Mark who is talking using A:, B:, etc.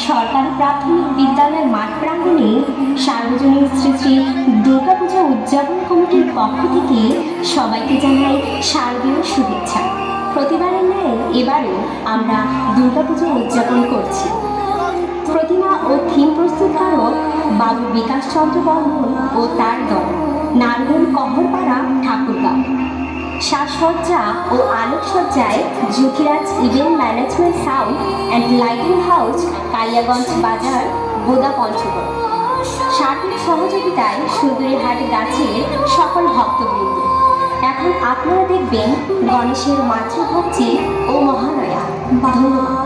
A: সরকারি প্রাথমিক বিদ্যালয়ের মাঠ প্রাঙ্গণে সার্বজনীন শ্রী শ্রী দুর্গাপূজা উদযাপন কমিটির পক্ষ থেকে সবাইকে জানাই শারদীয় শুভেচ্ছা। প্রতিবারের ন্যায় এবারও আমরা দুর্গাপূজা উদযাপন করছি। প্রতিমা ও থিম প্রস্তুতকারক বাবু বিকাশ চন্দ্র বর্মন ও তার দল, নারায়ণ কহরপাড়া, ঠাকুরগাঁও। সাজসজ্জা ও আলোকসজ্জায় Jyotiraj event management sound and lighting house, Kaliaganj Bazar, Boda, Panchagarh. সার্বিক সহযোগিতায় সুন্দরীহাট গাছের সকল ভক্তবৃন্দ। এখন আপনারা দেখবেন গণেশের মাতৃভক্তি ও মহালয়া। ধন্যবাদ।